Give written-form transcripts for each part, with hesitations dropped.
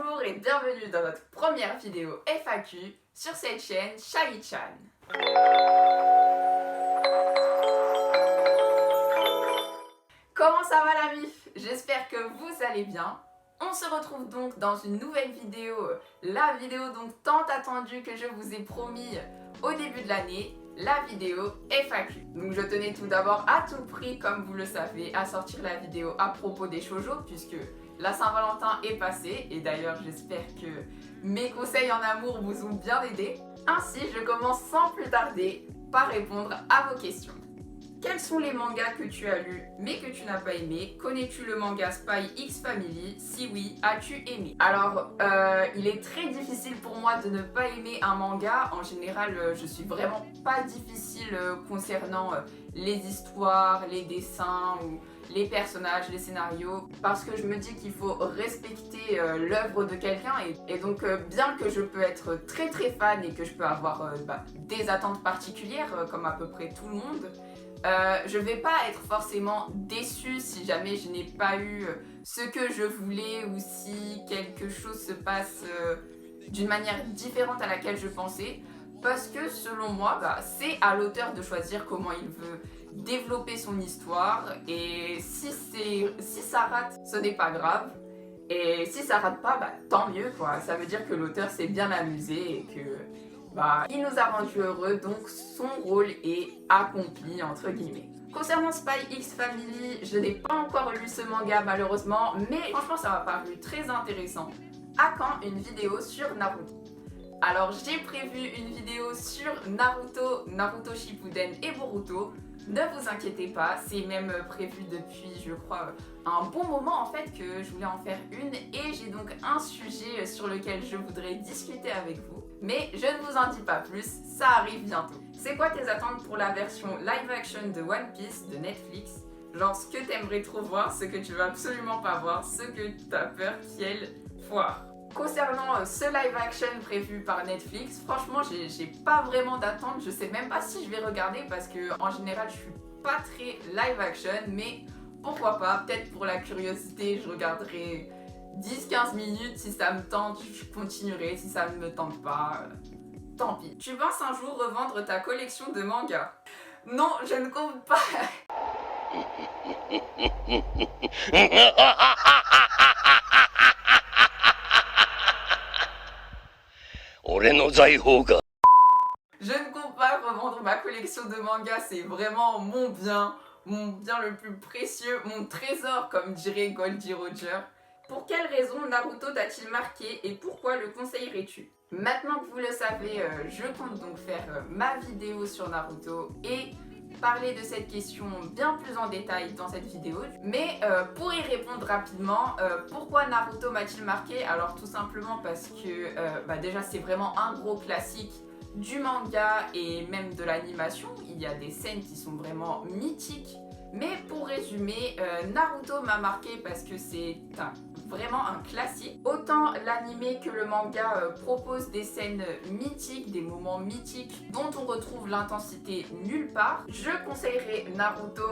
Bonjour et bienvenue dans notre première vidéo FAQ sur cette chaîne Shai-chan. Comment ça va la mif? J'espère que vous allez bien. On se retrouve donc dans une nouvelle vidéo, la vidéo donc tant attendue que je vous ai promis au début de l'année, la vidéo FAQ. Donc je tenais tout d'abord à tout prix, comme vous le savez, à sortir la vidéo à propos des shoujo puisque la Saint-Valentin est passée et d'ailleurs j'espère que mes conseils en amour vous ont bien aidé. Ainsi je commence sans plus tarder par répondre à vos questions. Quels sont les mangas que tu as lus mais que tu n'as pas aimé? Connais-tu le manga Spy X Family? Si oui, as-tu aimé? Alors, il est très difficile pour moi de ne pas aimer un manga. En général, je suis vraiment pas difficile concernant les histoires, les dessins ou les personnages, les scénarios, parce que je me dis qu'il faut respecter l'œuvre de quelqu'un et donc bien que je peux être très fan et que je peux avoir des attentes particulières comme à peu près tout le monde, je vais pas être forcément déçue si jamais je n'ai pas eu ce que je voulais ou si quelque chose se passe d'une manière différente à laquelle je pensais, parce que selon moi, c'est à l'auteur de choisir comment il veut développer son histoire et si ça rate, ce n'est pas grave. Et si ça rate pas, tant mieux quoi. Ça veut dire que l'auteur s'est bien amusé et que il nous a rendus heureux, donc son rôle est accompli entre guillemets. Concernant Spy X Family, je n'ai pas encore lu ce manga malheureusement, mais franchement ça m'a paru très intéressant. À quand une vidéo sur Naruto? Alors j'ai prévu une vidéo sur Naruto Shippuden et Boruto. Ne vous inquiétez pas, c'est même prévu depuis, je crois, un bon moment en fait que je voulais en faire une et j'ai donc un sujet sur lequel je voudrais discuter avec vous. Mais je ne vous en dis pas plus, ça arrive bientôt. C'est quoi tes attentes pour la version live action de One Piece de Netflix? Genre ce que t'aimerais trop voir, ce que tu veux absolument pas voir, ce que t'as peur qu'elle foire. Concernant ce live action prévu par Netflix, franchement j'ai pas vraiment d'attente, je sais même pas si je vais regarder parce que en général je suis pas très live action, mais pourquoi pas, peut-être pour la curiosité je regarderai 10-15 minutes, si ça me tente je continuerai, si ça ne me tente pas, tant pis. Tu penses un jour revendre ta collection de mangas? Non, je ne compte pas. Je ne compte pas revendre ma collection de mangas, c'est vraiment mon bien le plus précieux, mon trésor comme dirait Goldie Roger. Pour quelle raison Naruto t'a-t-il marqué et pourquoi le conseillerais-tu? Maintenant que vous le savez, je compte donc faire ma vidéo sur Naruto et parler de cette question bien plus en détail dans cette vidéo. Mais pour y répondre rapidement, pourquoi Naruto m'a-t-il marqué? Alors tout simplement parce que déjà c'est vraiment un gros classique du manga et même de l'animation. Il y a des scènes qui sont vraiment mythiques. Mais pour résumer, Naruto m'a marqué parce que c'est vraiment un classique. Autant l'anime que le manga propose des scènes mythiques, des moments mythiques dont on retrouve l'intensité nulle part. Je conseillerais Naruto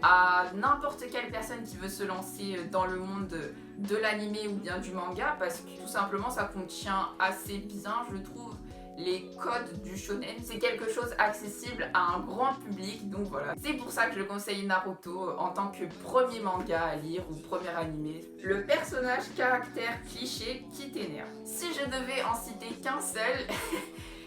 à n'importe quelle personne qui veut se lancer dans le monde de l'anime ou bien du manga parce que tout simplement ça contient assez bien, je trouve, les codes du shonen. C'est quelque chose accessible à un grand public, donc voilà. C'est pour ça que je conseille Naruto en tant que premier manga à lire ou premier animé. Le personnage caractère cliché qui t'énerve. Si je devais en citer qu'un seul,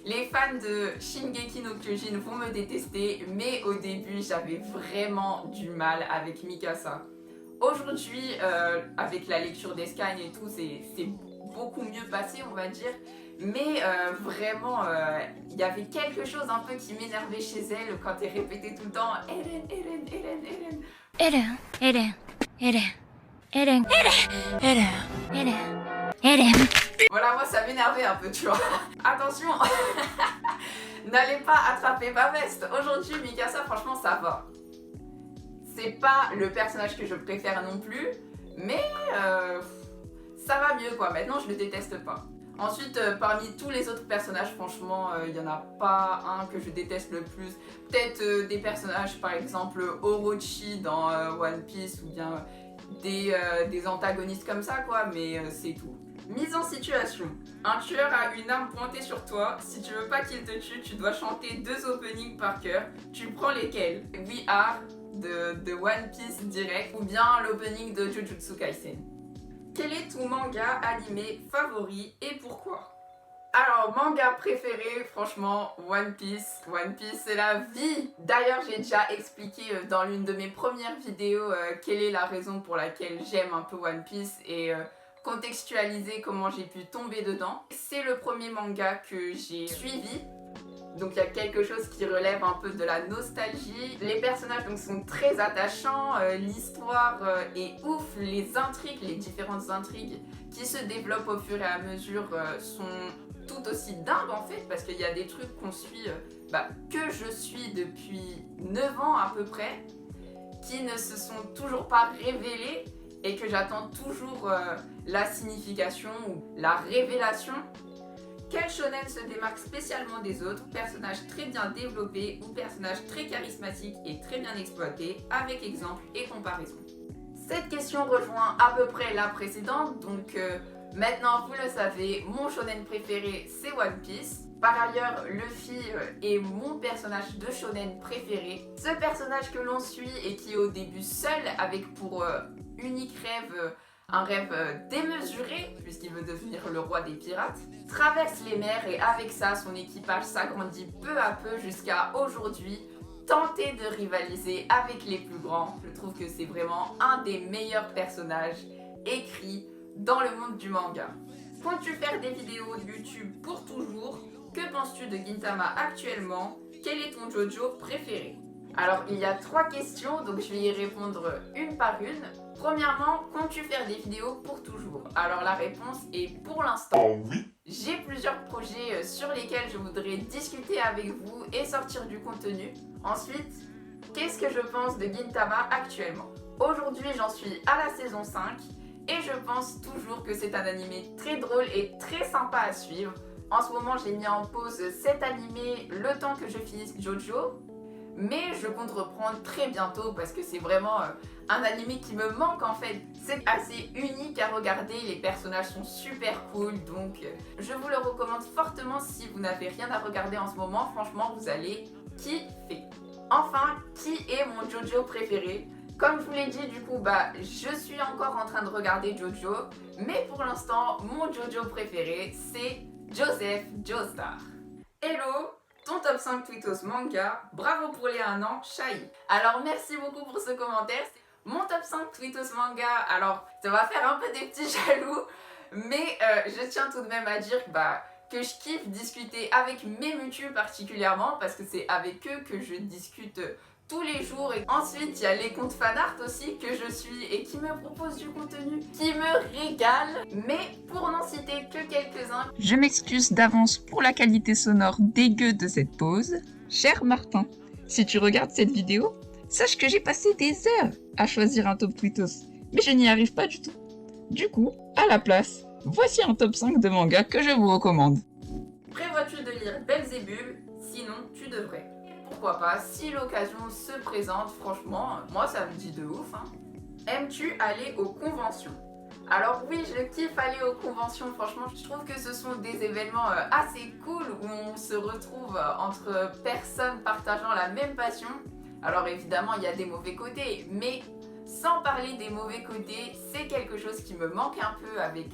les fans de Shingeki no Kyojin vont me détester, mais au début j'avais vraiment du mal avec Mikasa. Aujourd'hui, avec la lecture des scans et tout, c'est beaucoup mieux passé on va dire, mais vraiment il y avait quelque chose un peu qui m'énervait chez elle quand elle répétait tout le temps Eren, Eren, Eren, Eren. Eren, Eren, Eren, Eren, Eren, Eren, Eren, Eren. Voilà, moi ça m'énervait un peu, tu vois. Attention, n'allez pas attraper ma veste. Aujourd'hui Mikasa franchement ça va. C'est pas le personnage que je préfère non plus, mais ça va mieux quoi, maintenant je le déteste pas. Ensuite, parmi tous les autres personnages, franchement, il n'y en a pas un que je déteste le plus. Peut-être des personnages, par exemple Orochi dans One Piece, ou bien des antagonistes comme ça quoi, mais c'est tout. Mise en situation. Un tueur a une arme pointée sur toi. Si tu veux pas qu'il te tue, tu dois chanter 2 openings par cœur. Tu prends lesquels? We Are de One Piece direct ou bien l'opening de Jujutsu Kaisen. Quel est ton manga animé favori et pourquoi? Alors, manga préféré, franchement, One Piece. One Piece, c'est la vie. D'ailleurs, j'ai déjà expliqué dans l'une de mes premières vidéos quelle est la raison pour laquelle j'aime un peu One Piece et contextualiser comment j'ai pu tomber dedans. C'est le premier manga que j'ai suivi. Donc il y a quelque chose qui relève un peu de la nostalgie. Les personnages donc, sont très attachants, l'histoire est ouf, les intrigues, les différentes intrigues qui se développent au fur et à mesure sont tout aussi dingues en fait, parce qu'il y a des trucs qu'on suit, que je suis depuis 9 ans à peu près, qui ne se sont toujours pas révélés et que j'attends toujours la signification ou la révélation. Quel shonen se démarque spécialement des autres? Personnage très bien développé ou personnage très charismatique et très bien exploité, avec exemple et comparaison. Cette question rejoint à peu près la précédente, donc maintenant vous le savez, mon shonen préféré c'est One Piece. Par ailleurs, Luffy est mon personnage de shonen préféré. Ce personnage que l'on suit et qui est au début seul avec pour unique rêve un rêve démesuré, puisqu'il veut devenir le roi des pirates, traverse les mers et avec ça, son équipage s'agrandit peu à peu jusqu'à aujourd'hui, tenter de rivaliser avec les plus grands. Je trouve que c'est vraiment un des meilleurs personnages écrits dans le monde du manga. Comptes-tu faire des vidéos YouTube pour toujours? Que penses-tu de Gintama actuellement? Quel est ton JoJo préféré? Alors, il y a 3 questions, donc je vais y répondre une par une. Premièrement, comptes-tu faire des vidéos pour toujours? Alors la réponse est pour l'instant oui. J'ai plusieurs projets sur lesquels je voudrais discuter avec vous et sortir du contenu. Ensuite, qu'est-ce que je pense de Gintama actuellement? Aujourd'hui, j'en suis à la saison 5 et je pense toujours que c'est un animé très drôle et très sympa à suivre. En ce moment, j'ai mis en pause cet animé le temps que je finisse JoJo. Mais je compte reprendre très bientôt parce que c'est vraiment un animé qui me manque en fait. C'est assez unique à regarder, les personnages sont super cool, donc je vous le recommande fortement si vous n'avez rien à regarder en ce moment. Franchement, vous allez kiffer. Enfin, qui est mon JoJo préféré? Comme je vous l'ai dit, du coup, je suis encore en train de regarder JoJo, mais pour l'instant, mon JoJo préféré, c'est Joseph Joestar. Hello! Ton top 5 tweetos manga, bravo pour les 1 an, Shai. Alors merci beaucoup pour ce commentaire. Mon top 5 tweetos manga, alors ça va faire un peu des petits jaloux, mais je tiens tout de même à dire que je kiffe discuter avec mes mutus particulièrement, parce que c'est avec eux que je discute tous les jours. Et ensuite il y a les comptes fanart aussi que je suis et qui me proposent du contenu qui me régale. Mais pour n'en citer que quelques-uns, je m'excuse d'avance pour la qualité sonore dégueu de cette pause. Cher Martin, si tu regardes cette vidéo, sache que j'ai passé des heures à choisir un top tweetos, mais je n'y arrive pas du tout. Du coup, à la place, voici un top 5 de mangas que je vous recommande. Prévois-tu de lire Belzébul? Sinon, tu devrais. Pourquoi pas, si l'occasion se présente, franchement, moi ça me dit de ouf. Aimes-tu aller aux conventions? Alors oui, je kiffe aller aux conventions, franchement, je trouve que ce sont des événements assez cool où on se retrouve entre personnes partageant la même passion. Alors évidemment, il y a des mauvais côtés, mais sans parler des mauvais côtés, c'est quelque chose qui me manque un peu avec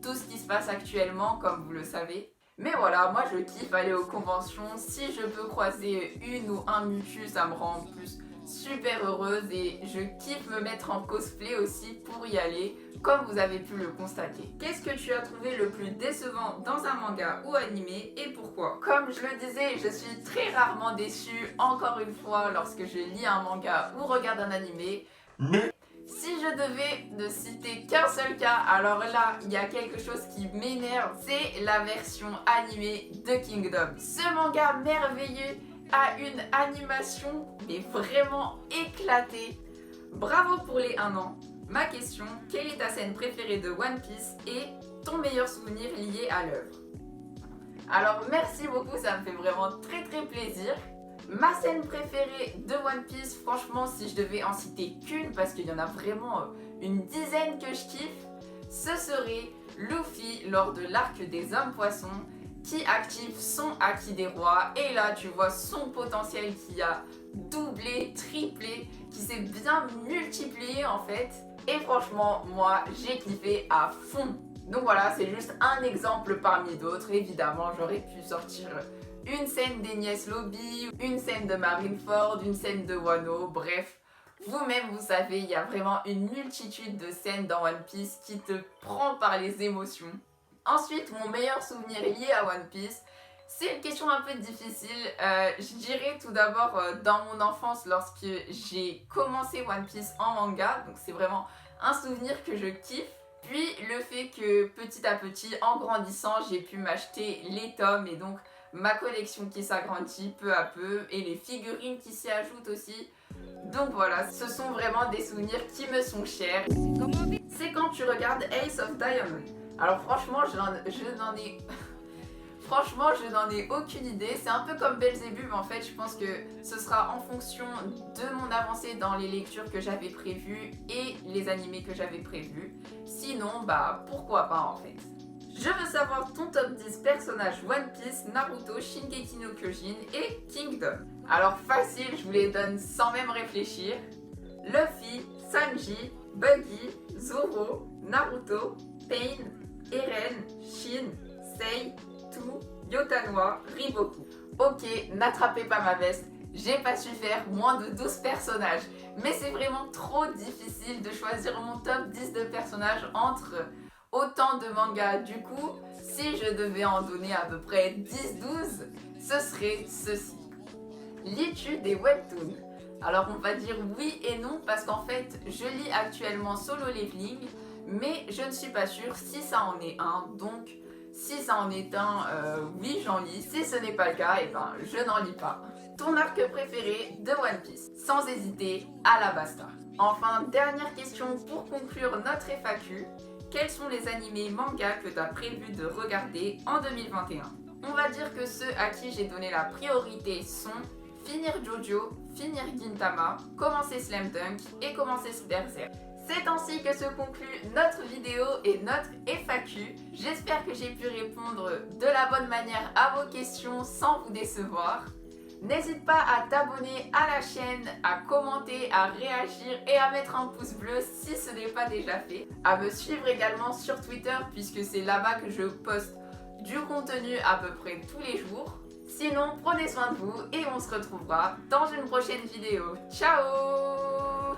tout ce qui se passe actuellement, comme vous le savez. Mais voilà, moi je kiffe aller aux conventions. Si je peux croiser une ou un mutu, ça me rend en plus super heureuse et je kiffe me mettre en cosplay aussi pour y aller, comme vous avez pu le constater. Qu'est-ce que tu as trouvé le plus décevant dans un manga ou animé et pourquoi? Comme je le disais, je suis très rarement déçue, encore une fois, lorsque je lis un manga ou regarde un animé. Mais si je devais ne citer qu'un seul cas, alors là, il y a quelque chose qui m'énerve, c'est la version animée de Kingdom. Ce manga merveilleux a une animation mais vraiment éclatée. Bravo pour les 1 an. Ma question, quelle est ta scène préférée de One Piece et ton meilleur souvenir lié à l'œuvre? Alors merci beaucoup, ça me fait vraiment très plaisir. Ma scène préférée de One Piece, franchement, si je devais en citer qu'une, parce qu'il y en a vraiment une dizaine que je kiffe, ce serait Luffy lors de l'arc des hommes poissons qui active son Haki des rois et là tu vois son potentiel qui a doublé, triplé, qui s'est bien multiplié en fait et franchement moi j'ai kiffé à fond. Donc voilà, c'est juste un exemple parmi d'autres. Évidemment j'aurais pu sortir une scène d'Enies Lobby, une scène de Marineford, une scène de Wano, bref. Vous-même, vous savez, il y a vraiment une multitude de scènes dans One Piece qui te prend par les émotions. Ensuite, mon meilleur souvenir lié à One Piece, c'est une question un peu difficile. Je dirais tout d'abord dans mon enfance lorsque j'ai commencé One Piece en manga, donc c'est vraiment un souvenir que je kiffe. Puis le fait que petit à petit, en grandissant, j'ai pu m'acheter les tomes et donc ma collection qui s'agrandit peu à peu et les figurines qui s'y ajoutent aussi. Donc voilà, ce sont vraiment des souvenirs qui me sont chers. C'est quand tu regardes Ace of Diamond. Alors franchement, je n'en ai aucune idée. C'est un peu comme Belzébuth en fait. Je pense que ce sera en fonction de mon avancée dans les lectures que j'avais prévues et les animés que j'avais prévus. Sinon, bah pourquoi pas en fait. Je veux savoir ton top 10 personnages One Piece, Naruto, Shingeki no Kyojin et Kingdom. Alors facile, je vous les donne sans même réfléchir. Luffy, Sanji, Buggy, Zoro, Naruto, Pain, Eren, Shin, Sei, Tu, Yotanwa, Riboku. Ok, n'attrapez pas ma veste, j'ai pas su faire moins de 12 personnages. Mais c'est vraiment trop difficile de choisir mon top 10 de personnages entre autant de mangas. Du coup, si je devais en donner à peu près 10-12, ce serait ceci. Lis-tu des webtoons? Alors on va dire oui et non parce qu'en fait je lis actuellement Solo Leveling mais je ne suis pas sûre si ça en est un, donc si ça en est un, oui j'en lis, si ce n'est pas le cas, et ben je n'en lis pas. Ton arc préféré de One Piece? Sans hésiter, Alabasta. Enfin, dernière question pour conclure notre FAQ. Quels sont les animés mangas que tu as prévu de regarder en 2021? On va dire que ceux à qui j'ai donné la priorité sont finir Jojo, finir Gintama, commencer Slam Dunk et commencer Berserk. C'est ainsi que se conclut notre vidéo et notre FAQ. J'espère que j'ai pu répondre de la bonne manière à vos questions sans vous décevoir. N'hésite pas à t'abonner à la chaîne, à commenter, à réagir et à mettre un pouce bleu si ce n'est pas déjà fait. À me suivre également sur Twitter puisque c'est là-bas que je poste du contenu à peu près tous les jours. Sinon, prenez soin de vous et on se retrouvera dans une prochaine vidéo. Ciao!